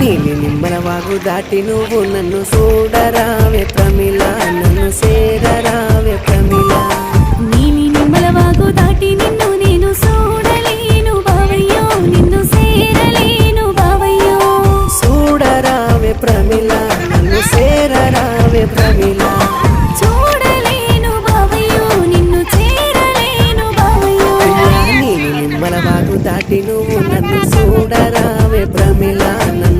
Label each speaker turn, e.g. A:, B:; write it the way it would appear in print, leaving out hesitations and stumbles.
A: నీలి నిమ్మల వాగు దాటి నువ్వు నన్ను చూడరావే ప్రమిళ, నన్ను చేరరావే ప్రమిళ.
B: నీలి నిమ్మల వాగు దాటి నిన్ను నేను చూడలేను బావయ్యో, నిన్ను చేరలేను బావయ్యో.
A: చూడరావే ప్రమిళ, నన్ను చేరరావే ప్రమిళ.
B: చూడలేను బావయ్యో, నిన్ను చేరలేను బావయ్యో.
A: నీలి నిమ్మల వాగు దాటి నువ్వు నన్ను చూడరావే ప్రమిళ, నన్ను